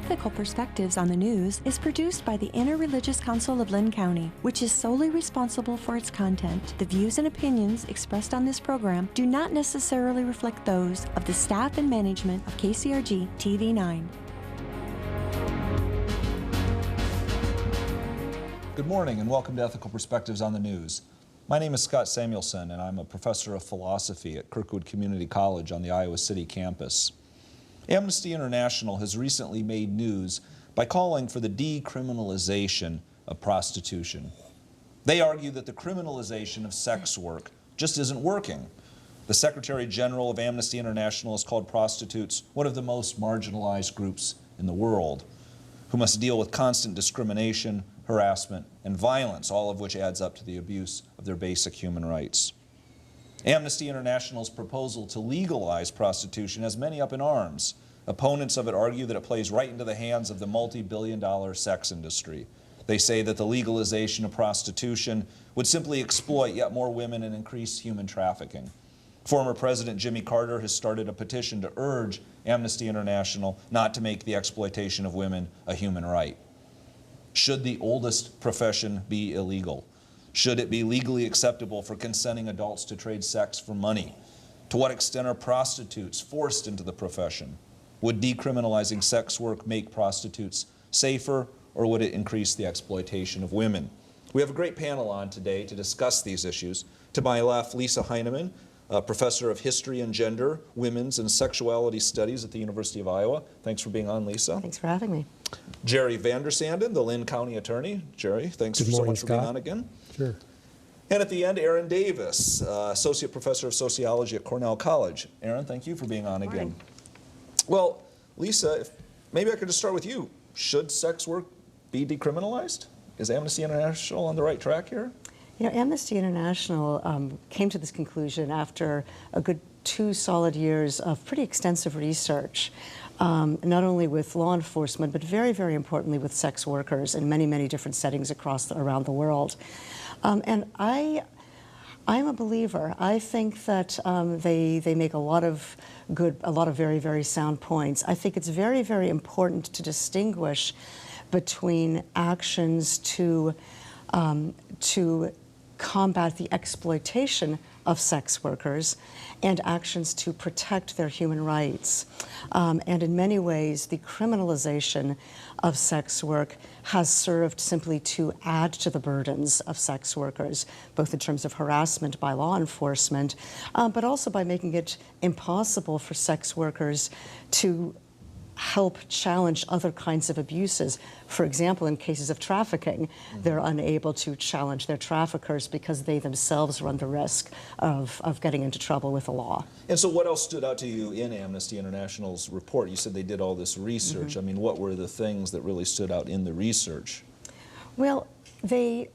Ethical Perspectives on the News is produced by the Interreligious Council of Lynn County, which is solely responsible for its content. The views and opinions expressed on this program do not necessarily reflect those of the staff and management of KCRG TV9. Good morning and welcome to Ethical Perspectives on the News. My name is Scott Samuelson and I'm a professor of philosophy at Kirkwood Community College on the Iowa City campus. Amnesty International has recently made news by calling for the decriminalization of prostitution. They argue that the criminalization of sex work just isn't working. The Secretary General of Amnesty International has called prostitutes one of the most marginalized groups in the world, who must deal with constant discrimination, harassment, and violence, all of which adds up to the abuse of their basic human rights. Amnesty International's proposal to legalize prostitution has many up in arms. Opponents of it argue that it plays right into the hands of the multi-billion-dollar sex industry. They say that the legalization of prostitution would simply exploit yet more women and increase human trafficking. Former President Jimmy Carter has started a petition to urge Amnesty International not to make the exploitation of women a human right. Should the oldest profession be illegal? Should it be legally acceptable for consenting adults to trade sex for money? To what extent are prostitutes forced into the profession? Would decriminalizing sex work make prostitutes safer, or would it increase the exploitation of women? We have a great panel on today to discuss these issues. To my left, Lisa Heineman, Professor of History and Gender, Women's and Sexuality Studies at the University of Iowa. Thanks for being on, Lisa. Thanks for having me. Jerry Vander, the Lynn County Attorney. Jerry, thanks so much for being on again. Sure. And at the end, Erin Davis, Associate Professor of Sociology at Cornell College. Erin, thank you for being on again. Well, Lisa, maybe I could just start with you. Should sex work be decriminalized? Is Amnesty International on the right track here? You know, Amnesty International came to this conclusion after a good 2 solid years of pretty extensive research, not only with law enforcement, but very, very importantly with sex workers in many, many different settings around the world. And I'm a believer. I think that they make a lot of very, very sound points. I think it's very, very important to distinguish between actions to combat the exploitation of sex workers and actions to protect their human rights. And in many ways, the criminalization of sex work has served simply to add to the burdens of sex workers, both in terms of harassment by law enforcement, but also by making it impossible for sex workers to help challenge other kinds of abuses. For example, in cases of trafficking, they're unable to challenge their traffickers because they themselves run the risk of getting into trouble with the law. And so what else stood out to you in Amnesty International's report? You said they did all this research. I mean, what were the things that really stood out in the research? Well, they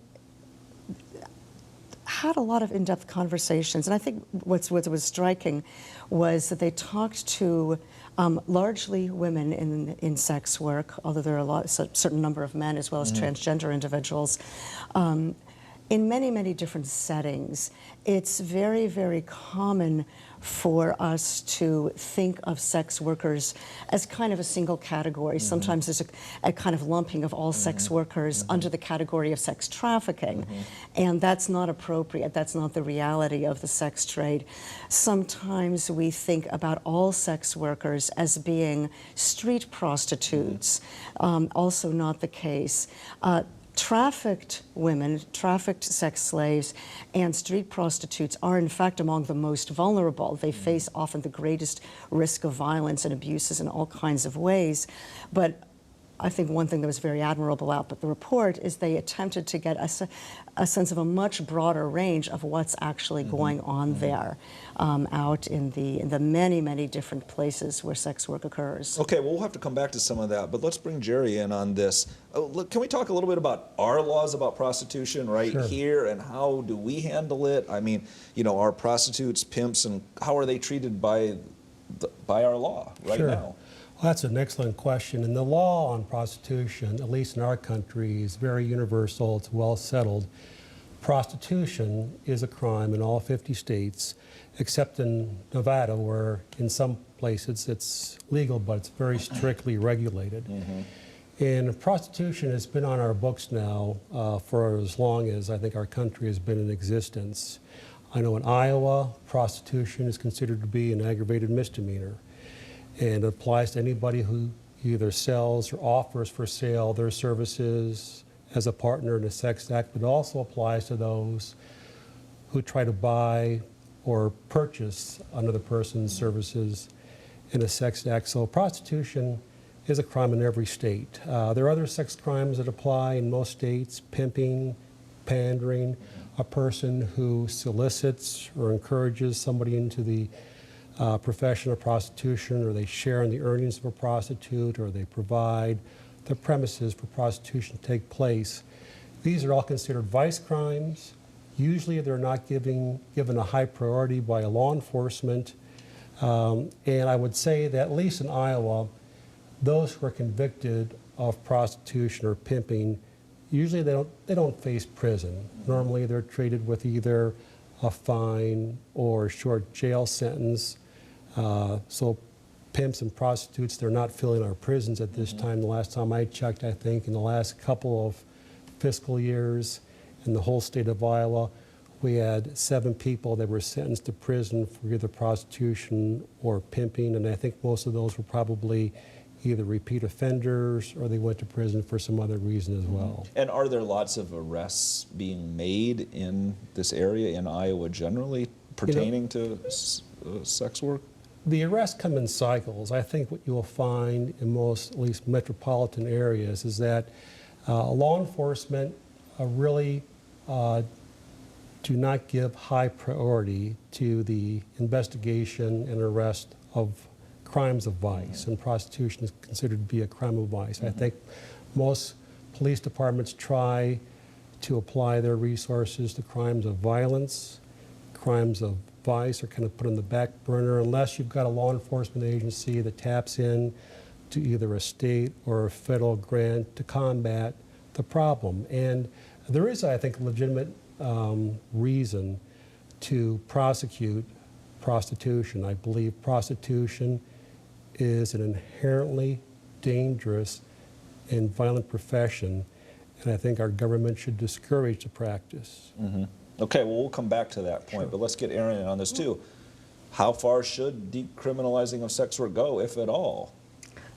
had a lot of in-depth conversations, and I think what was striking was that they talked to largely women in sex work, although there are a certain number of men as well as transgender individuals. In many, many different settings, it's very, very common for us to think of sex workers as kind of a single category. Sometimes there's a kind of lumping of all sex workers under the category of sex trafficking. And that's not appropriate. That's not the reality of the sex trade. Sometimes we think about all sex workers as being street prostitutes. Also not the case. Trafficked women, trafficked sex slaves, and street prostitutes are in fact among the most vulnerable. They face often the greatest risk of violence and abuses in all kinds of ways. But I think one thing that was very admirable about the report is they attempted to get a sense of a much broader range of what's actually going on there out in the many, many different places where sex work occurs. Okay, well, we'll have to come back to some of that, but let's bring Jerry in on this. Look, can we talk a little bit about our laws about prostitution here, and how do we handle it? I mean, you know, are prostitutes pimps, and how are they treated by our law now? Well, that's an excellent question. And the law on prostitution, at least in our country, is very universal. It's well settled. prostitution is a crime in all 50 states, except in Nevada, where in some places it's legal, but it's very strictly regulated. And prostitution has been on our books now for as long as I think our country has been in existence. I know in Iowa, prostitution is considered to be an aggravated misdemeanor, and it applies to anybody who either sells or offers for sale their services as a partner in a sex act, but it also applies to those who try to buy or purchase another person's services in a sex act. So prostitution is a crime in every state. There are other sex crimes that apply in most states: pimping, pandering, a person who solicits or encourages somebody into the profession of prostitution, or they share in the earnings of a prostitute, or they provide the premises for prostitution to take place. These are all considered vice crimes. Usually they're not given a high priority by law enforcement. And I would say that at least in Iowa, those who are convicted of prostitution or pimping, usually they don't face prison. Normally they're treated with either a fine or a short jail sentence. So pimps and prostitutes, they're not filling our prisons at this time. The last time I checked, I think in the last couple of fiscal years in the whole state of Iowa, we had 7 people that were sentenced to prison for either prostitution or pimping, and I think most of those were probably either repeat offenders or they went to prison for some other reason as well. And are there lots of arrests being made in this area in Iowa generally pertaining to sex work? The arrests come in cycles. I think what you will find in most, at least metropolitan areas, is that law enforcement really do not give high priority to the investigation and arrest of crimes of vice, and prostitution is considered to be a crime of vice. I think most police departments try to apply their resources to crimes of violence. Crimes of vice are kind of put on the back burner unless you've got a law enforcement agency that taps in to either a state or a federal grant to combat the problem. And there is, I think, a legitimate reason to prosecute prostitution. I believe prostitution is an inherently dangerous and violent profession, and I think our government should discourage the practice. Okay, well, we'll come back to that point, but let's get Erin in on this too. How far should decriminalizing of sex work go, if at all?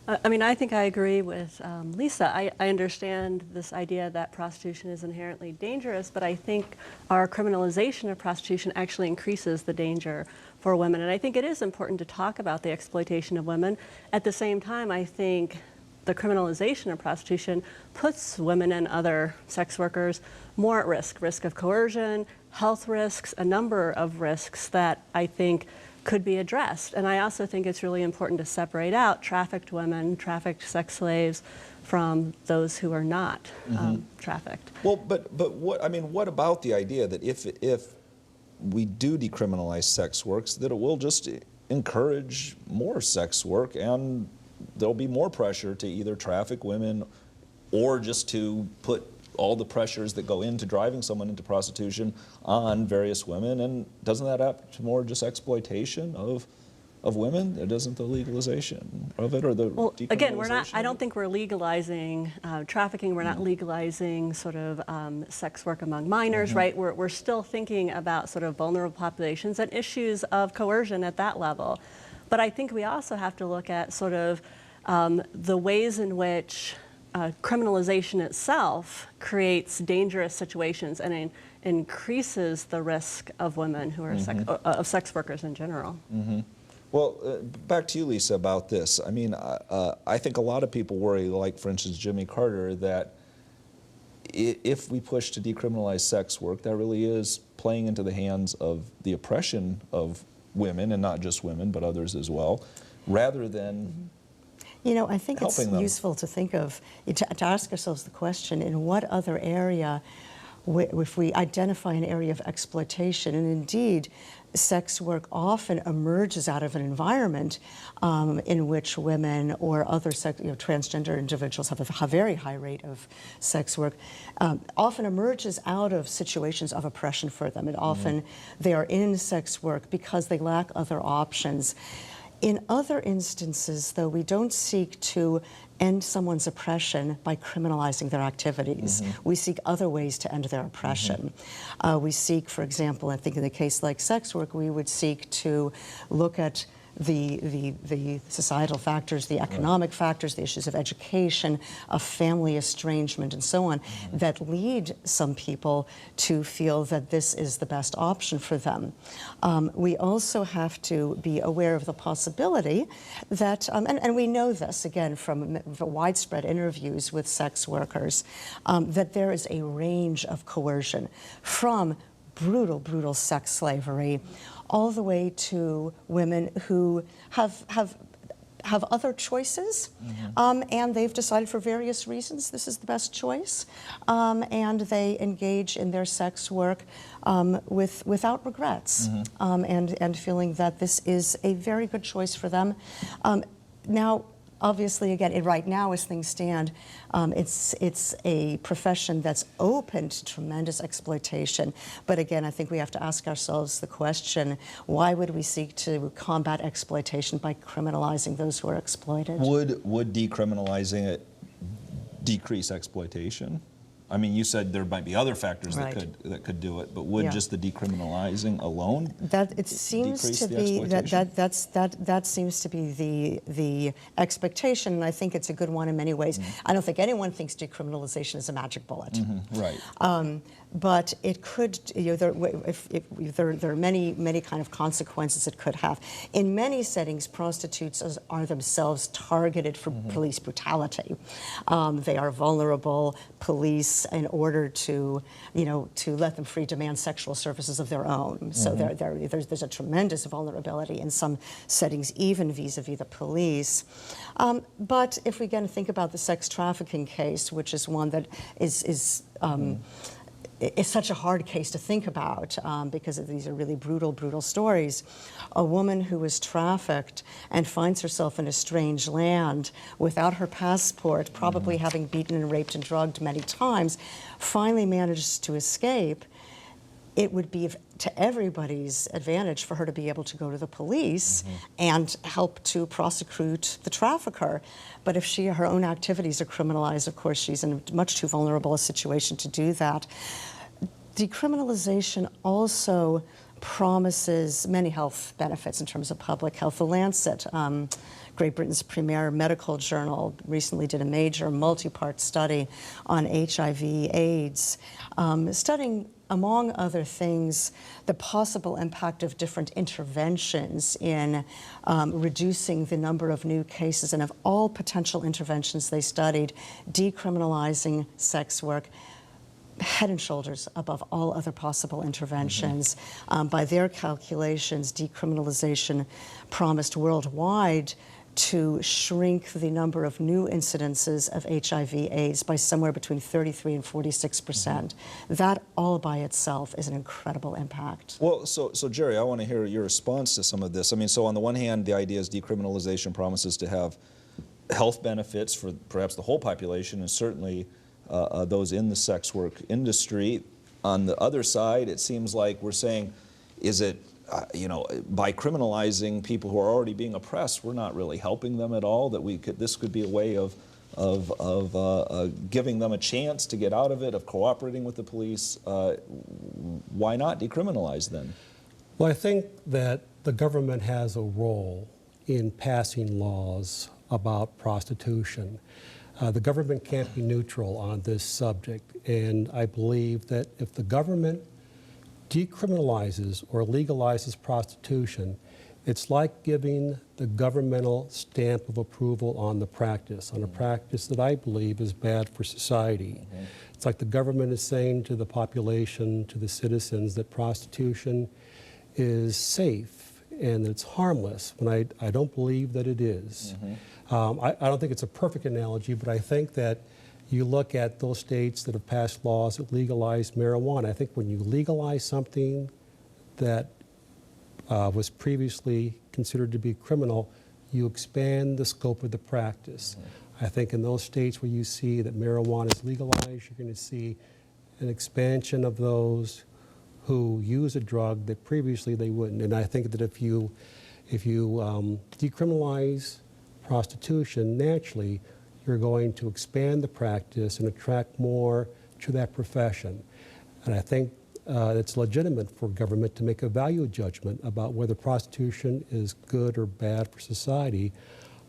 I mean, I think I agree with Lisa. I understand this idea that prostitution is inherently dangerous, but I think our criminalization of prostitution actually increases the danger for women. And I think it is important to talk about the exploitation of women. At the same time, I think the criminalization of prostitution puts women and other sex workers more at risk of coercion, health risks, a number of risks that I think could be addressed. And I also think it's really important to separate out trafficked women, trafficked sex slaves, from those who are not trafficked. Well, but what, I mean, what about the idea that if we do decriminalize sex works, that it will just encourage more sex work, and there'll be more pressure to either traffic women or just to put all the pressures that go into driving someone into prostitution on various women? And doesn't that add to more just exploitation of women? Doesn't the legalization of it, or the decriminalization? Again, I don't think we're legalizing trafficking. We're not legalizing sort of sex work among minors, right? We're still thinking about sort of vulnerable populations and issues of coercion at that level. But I think we also have to look at sort of the ways in which criminalization itself creates dangerous situations and increases the risk of women who are of sex workers in general. Well, back to you, Lisa, about this. I mean, I think a lot of people worry, like, for instance, Jimmy Carter, that if we push to decriminalize sex work, that really is playing into the hands of the oppression of women, and not just women, but others as well, rather than You know, I think it's helping them. useful to think of, to ask ourselves the question, in what other area if we identify an area of exploitation, and indeed, sex work often emerges out of an environment in which women or other transgender individuals have a very high rate of sex work, often emerges out of situations of oppression for them. And often they are in sex work because they lack other options. In other instances, though, we don't seek to end someone's oppression by criminalizing their activities. We seek other ways to end their oppression. We seek, for example, I think in a case like sex work, we would seek to look at the societal factors, the economic factors, the issues of education, of family estrangement, and so on, that lead some people to feel that this is the best option for them. We also have to be aware of the possibility that, and we know this, again, from widespread interviews with sex workers, that there is a range of coercion from brutal, brutal sex slavery all the way to women who have other choices, and they've decided for various reasons this is the best choice, and they engage in their sex work without regrets, and feeling that this is a very good choice for them. Now, obviously, again, right now as things stand, it's a profession that's open to tremendous exploitation. But again, I think we have to ask ourselves the question, why would we seek to combat exploitation by criminalizing those who are exploited? Would decriminalizing it decrease exploitation? I mean, you said there might be other factors that could do it, but would just the decriminalizing alone that seems to be that seems to be the expectation, and I think it's a good one in many ways. I don't think anyone thinks decriminalization is a magic bullet. Right. But it could, there are many kind of consequences it could have. In many settings, prostitutes are themselves targeted for police brutality. They are vulnerable. Police, in order to let them free, demand sexual services of their own. So there's a tremendous vulnerability in some settings, even vis-a-vis the police. But if we again think about the sex trafficking case, which is one that is it's such a hard case to think about because these are really brutal, brutal stories. A woman who was trafficked and finds herself in a strange land without her passport, probably having beaten and raped and drugged many times, finally manages to escape. It would be to everybody's advantage for her to be able to go to the police and help to prosecute the trafficker. But if her own activities are criminalized, of course, she's in a much too vulnerable a situation to do that. Decriminalization also promises many health benefits in terms of public health. The Lancet, Great Britain's premier medical journal, recently did a major multi-part study on HIV/AIDS, studying, among other things, the possible impact of different interventions in reducing the number of new cases. And of all potential interventions they studied, decriminalizing sex work head and shoulders above all other possible interventions. By their calculations, decriminalization promised worldwide to shrink the number of new incidences of HIV/AIDS by somewhere between 33 and 46%. That all by itself is an incredible impact. Well, so Jerry, I want to hear your response to some of this. I mean, so on the one hand, the idea is decriminalization promises to have health benefits for perhaps the whole population, and certainly those in the sex work industry. On the other side, it seems like we're saying, is it, by criminalizing people who are already being oppressed, we're not really helping them at all, that this could be a way of giving them a chance to get out of it, of cooperating with the police. Why not decriminalize then? Well, I think that the government has a role in passing laws about prostitution. The government can't be neutral on this subject, and I believe that if the government decriminalizes or legalizes prostitution, it's like giving the governmental stamp of approval on the practice, on a practice that I believe is bad for society. It's like the government is saying to the population, to the citizens, that prostitution is safe and that it's harmless, when I don't believe that it is. I don't think it's a perfect analogy, but I think that You look at those states that have passed laws that legalize marijuana. I think when you legalize something that was previously considered to be criminal, you expand the scope of the practice. I think in those states where you see that marijuana is legalized, you're going to see an expansion of those who use a drug that previously they wouldn't. And I think that if you decriminalize prostitution, naturally, you're going to expand the practice and attract more to that profession. And I think it's legitimate for government to make a value judgment about whether prostitution is good or bad for society.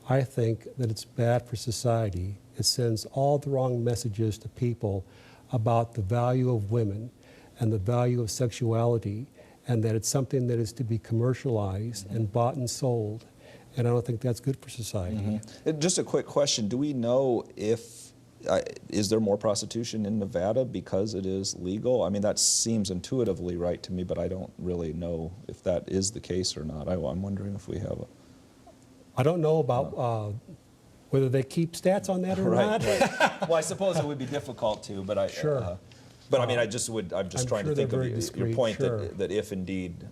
I think that it's bad for society. It sends all the wrong messages to people about the value of women and the value of sexuality, and that it's something that is to be commercialized and bought and sold. And I don't think that's good for society. Just a quick question. Do we know if, is there more prostitution in Nevada because it is legal? I mean, that seems intuitively right to me, but I don't really know if that is the case or not. I'm wondering if we have a... I don't know about whether they keep stats on that or not. Right. Well, I suppose it would be difficult to, but Sure. But I mean, I'm just I'm trying sure to think they're of very discreet, your point sure. that if indeed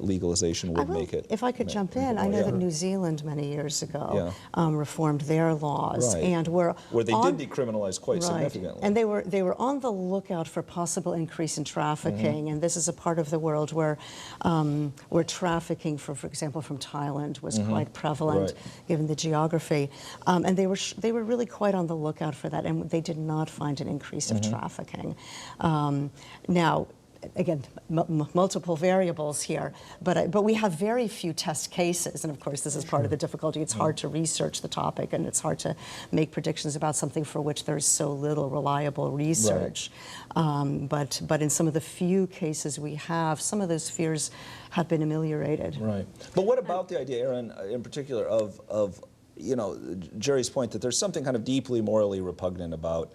legalization would make it. If I could jump in, I know that New Zealand many years ago reformed their laws, Right. and where they did decriminalize quite significantly. And they were on the lookout for possible increase in trafficking, and this is a part of the world where trafficking, for example, from Thailand was quite prevalent, given the geography, and they were really quite on the lookout for that, and they did not find an increase of trafficking. Now, again, multiple variables here, but we have very few test cases, and of course this is part of the difficulty. It's hard to research the topic, and it's hard to make predictions about something for which there's so little reliable research. But in some of the few cases we have, some of those fears have been ameliorated. Right. But what about the idea, Erin, in particular, of you know, Jerry's point that there's something kind of deeply morally repugnant about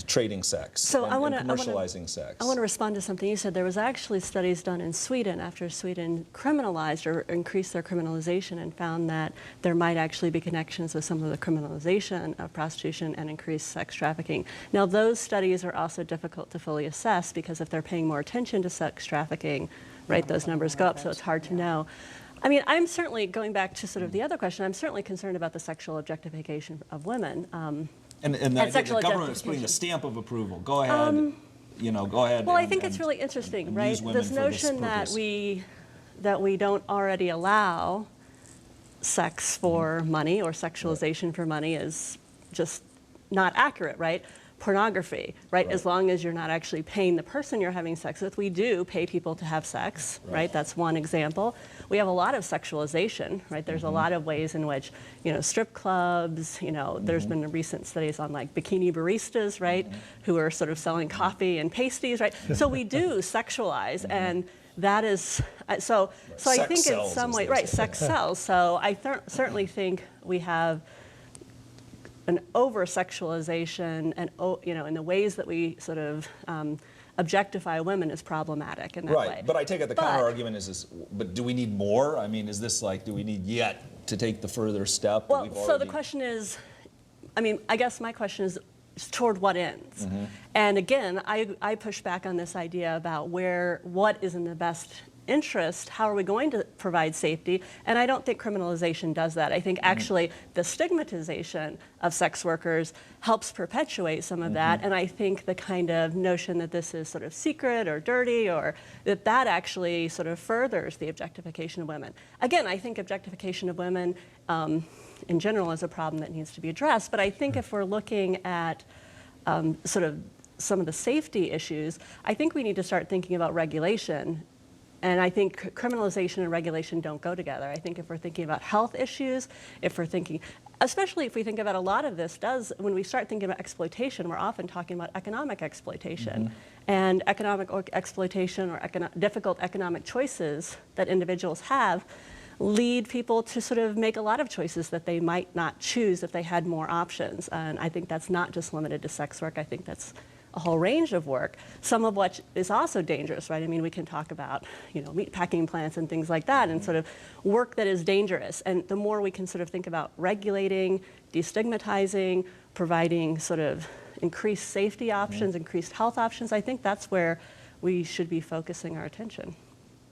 trading sex and commercializing sex? I want to respond to something you said. There was actually studies done in Sweden after Sweden criminalized or increased their criminalization and found that there might actually be connections with some of the criminalization of prostitution and increased sex trafficking. Now, those studies are also difficult to fully assess because if they're paying more attention to sex trafficking, right, those numbers go up, so it's hard to know. I mean, I'm certainly, going back to sort of the other question, I'm certainly concerned about the sexual objectification of women. And the government is putting a stamp of approval. Go ahead, you know, go ahead. Well, I think it's really interesting, right? This notion that we don't already allow sex for money or sexualization for money is just not accurate, right? Pornography, right? As long as you're not actually paying the person you're having sex with, we do pay people to have sex, right? That's one example. We have a lot of sexualization, right? There's a lot of ways in which, you know, strip clubs, you know, there's been recent studies on like bikini baristas, right? Who are sort of selling coffee and pasties, right? So we do sexualize, and that is, so I think in some way, right, sex sells. So I certainly think we have an over-sexualization and, you know, in the ways that we sort of objectify women is problematic in that way. Right, but I take it the counter-argument is this, but do we need more? I mean, is this like, do we need yet to take the further step? Well, so the question is, I mean, I guess my question is toward what ends? And again, I push back on this idea about what is in the best interest, how are we going to provide safety? And I don't think criminalization does that. I think actually the stigmatization of sex workers helps perpetuate some of that. And I think the kind of notion that this is sort of secret or dirty, or that actually sort of furthers the objectification of women. Again, I think objectification of women in general is a problem that needs to be addressed. But I think if we're looking at sort of some of the safety issues, I think we need to start thinking about regulation. And I think criminalization and regulation don't go together. I think if we're thinking about health issues, if we're thinking, especially if we think about a lot of this when we start thinking about exploitation, we're often talking about economic exploitation. And economic exploitation or difficult economic choices that individuals have lead people to sort of make a lot of choices that they might not choose if they had more options. And I think that's not just limited to sex work. I think that's a whole range of work, some of which is also dangerous, right? I mean, we can talk about, meat packing plants and things like that, and sort of work that is dangerous. And the more we can sort of think about regulating, destigmatizing, providing sort of increased safety options, increased health options, I think that's where we should be focusing our attention.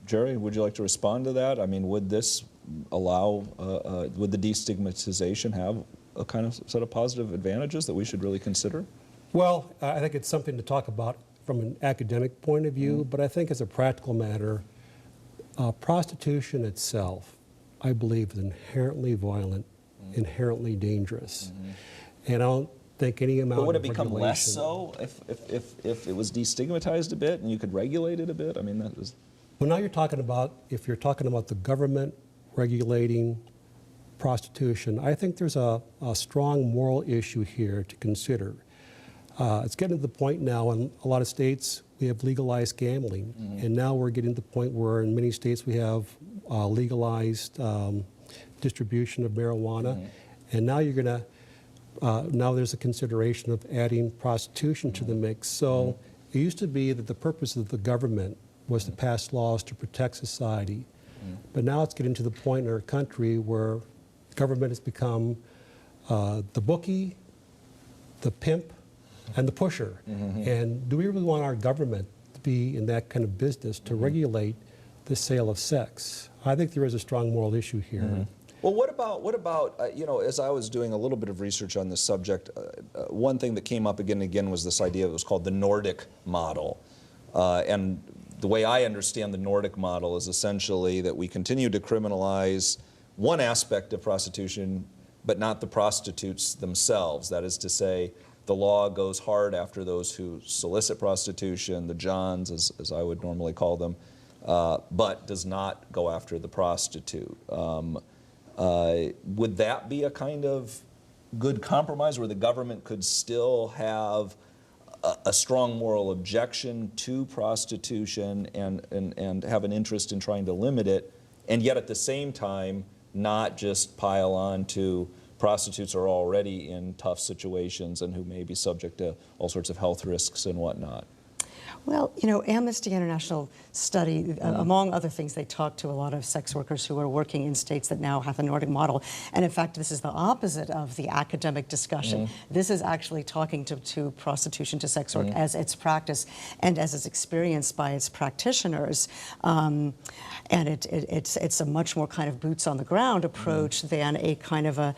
Jerry, would you like to respond to that? I mean, would this allow, would the destigmatization have a kind of set of positive advantages that we should really consider? Well, I think it's something to talk about from an academic point of view, but I think as a practical matter, prostitution itself, I believe, is inherently violent, inherently dangerous. And I don't think any amount of But would it become less regulation- so if it was destigmatized a bit and you could regulate it a bit? I mean, that is... Well, now you're talking about, if you're talking about the government regulating prostitution, I think there's a strong moral issue here to consider. It's getting to the point now in a lot of states we have legalized gambling, and now we're getting to the point where in many states we have legalized distribution of marijuana, and now you're going to, now there's a consideration of adding prostitution to the mix. So it used to be that the purpose of the government was to pass laws to protect society, but now it's getting to the point in our country where government has become the bookie, the pimp, and the pusher. And do we really want our government to be in that kind of business to regulate the sale of sex? I think there is a strong moral issue here. Well, what about as I was doing a little bit of research on this subject, one thing that came up again and again was this idea that was called the Nordic model. And the way I understand the Nordic model is essentially that we continue to criminalize one aspect of prostitution, but not the prostitutes themselves. That is to say, the law goes hard after those who solicit prostitution, the Johns, as I would normally call them, but does not go after the prostitute. Would that be a kind of good compromise where the government could still have a strong moral objection to prostitution and have an interest in trying to limit it, and yet at the same time not just pile on to prostitutes who are already in tough situations and who may be subject to all sorts of health risks and whatnot? Well, Amnesty International study, among other things, they talked to a lot of sex workers who are working in states that now have the Nordic model. And in fact, this is the opposite of the academic discussion. This is actually talking to prostitution, to sex work as its practice and as it's experienced by its practitioners. And it's a much more kind of boots on the ground approach than a kind of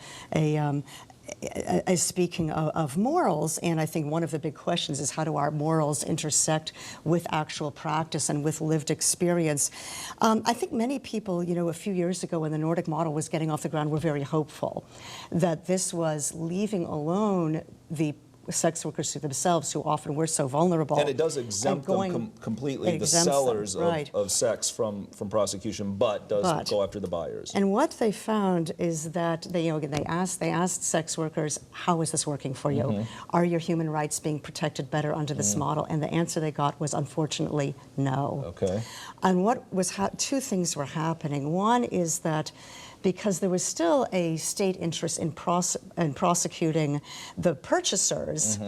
speaking of morals, and I think one of the big questions is how do our morals intersect with actual practice and with lived experience. I think many people, a few years ago when the Nordic model was getting off the ground, were very hopeful that this was leaving alone the sex workers themselves, who often were so vulnerable. And it does exempt them completely, the sellers of sex from prosecution, but does go after the buyers. And what they found is that they asked sex workers, how is this working for you? Are your human rights being protected better under this model? And the answer they got was, unfortunately, no. Okay. And what was two things were happening. One is that because there was still a state interest in prosecuting the purchasers,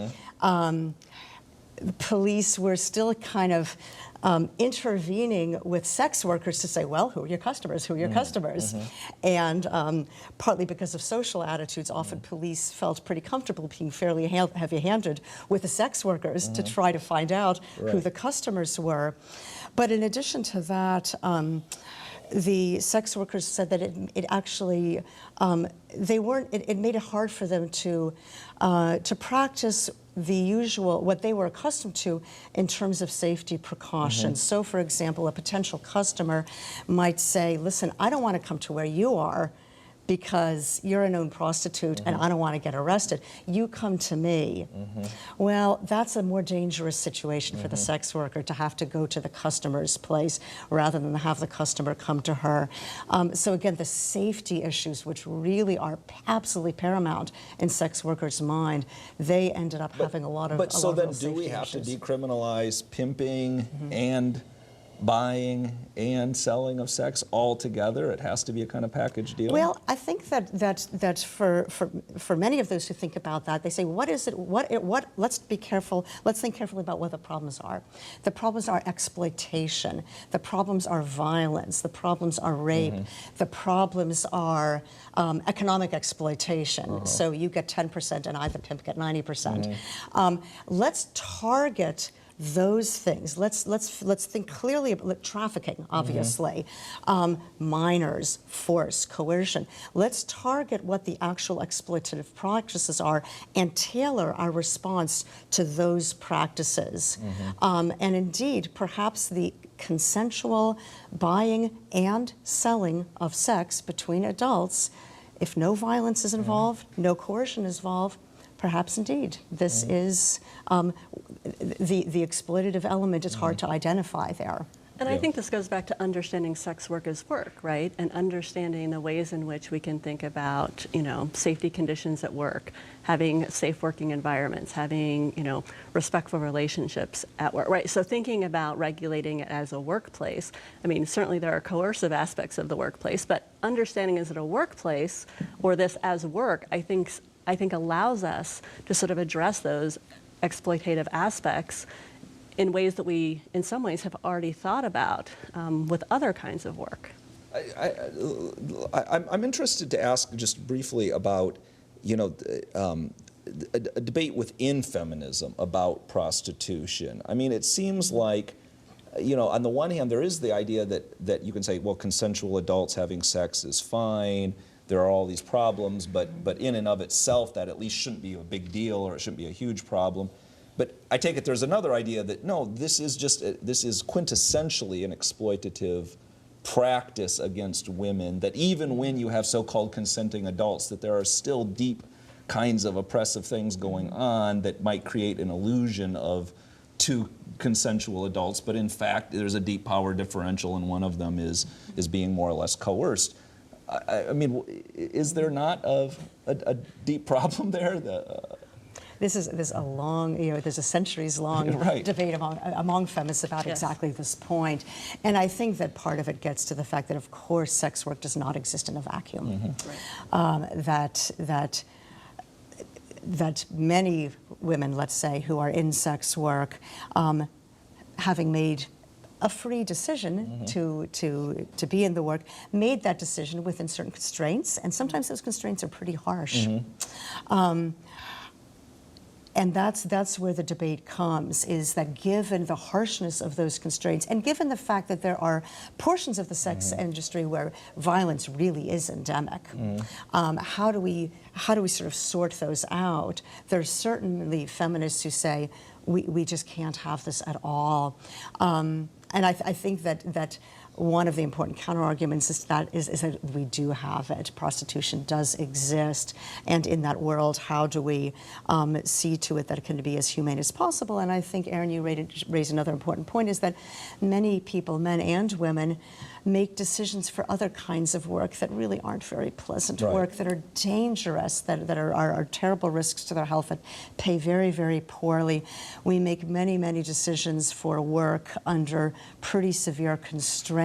police were still kind of intervening with sex workers to say, well, who are your customers? Who are your customers? And partly because of social attitudes, often police felt pretty comfortable being fairly heavy-handed with the sex workers to try to find out who the customers were. But in addition to that, the sex workers said that it actually, it made it hard for them to practice the usual, what they were accustomed to in terms of safety precautions. So for example, a potential customer might say, listen, I don't want to come to where you are because you're a known prostitute and I don't want to get arrested. You come to me. Well, that's a more dangerous situation for the sex worker, to have to go to the customer's place rather than have the customer come to her. So again, the safety issues, which really are absolutely paramount in sex workers' mind, they ended up having a lot of But so then real do we safety have to issues. decriminalize pimping and buying and selling of sex all together? It has to be a kind of package deal? Well, I think that for many of those who think about that, they say, what is it, what, let's be careful, let's think carefully about what the problems are. The problems are exploitation. The problems are violence. The problems are rape. The problems are economic exploitation. So you get 10% and I, the pimp, get 90%. Let's target those things. Let's think clearly about trafficking, obviously, minors, force, coercion. Let's target what the actual exploitative practices are and tailor our response to those practices. And indeed, perhaps the consensual buying and selling of sex between adults, if no violence is involved, no coercion is involved, perhaps indeed this is the exploitative element is hard to identify there. And I think this goes back to understanding sex work as work, right? And understanding the ways in which we can think about, safety conditions at work, having safe working environments, having, respectful relationships at work, right? So thinking about regulating it as a workplace, I mean, certainly there are coercive aspects of the workplace, but understanding is it a workplace or this as work, I think allows us to sort of address those exploitative aspects in ways that we, in some ways, have already thought about with other kinds of work. I'm interested to ask just briefly about, a debate within feminism about prostitution. I mean, it seems like, on the one hand, there is the idea that you can say, well, consensual adults having sex is fine. There are all these problems, but in and of itself, that at least shouldn't be a big deal, or it shouldn't be a huge problem. But I take it there's another idea that, no, this is quintessentially an exploitative practice against women, that even when you have so-called consenting adults, that there are still deep kinds of oppressive things going on that might create an illusion of two consensual adults, but in fact, there's a deep power differential, and one of them is being more or less coerced. I mean, is there not a deep problem there? This is a long, there's a centuries-long right. debate among feminists about exactly this point. And I think that part of it gets to the fact that, of course, sex work does not exist in a vacuum. That many women, let's say, who are in sex work, having made a free decision to be in the work, made that decision within certain constraints, and sometimes those constraints are pretty harsh. And that's where the debate comes, is that given the harshness of those constraints, and given the fact that there are portions of the sex industry where violence really is endemic, how do we sort of sort those out? There's certainly feminists who say, we just can't have this at all. And I think that one of the important counterarguments is that we do have it. Prostitution does exist, and in that world, how do we see to it that it can be as humane as possible? And I think, Erin, you raised another important point, is that many people, men and women, make decisions for other kinds of work that really aren't very pleasant work, that are dangerous, that are terrible risks to their health, that pay very, very poorly. We make many, many decisions for work under pretty severe constraints.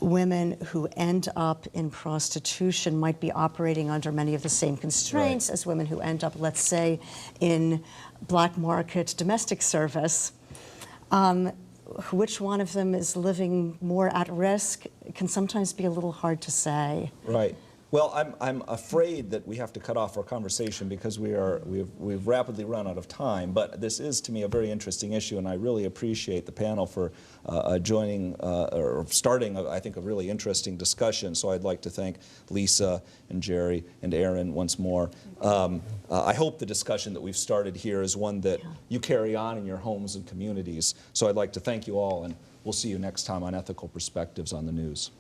Women who end up in prostitution might be operating under many of the same constraints as women who end up, let's say, in black market domestic service. Which one of them is living more at risk can sometimes be a little hard to say. Right. Well, I'm afraid that we have to cut off our conversation because we've rapidly run out of time. But this is, to me, a very interesting issue, and I really appreciate the panel for joining or starting, I think, a really interesting discussion. So I'd like to thank Lisa and Jerry and Erin once more. I hope the discussion that we've started here is one that you carry on in your homes and communities. So I'd like to thank you all, and we'll see you next time on Ethical Perspectives on the News.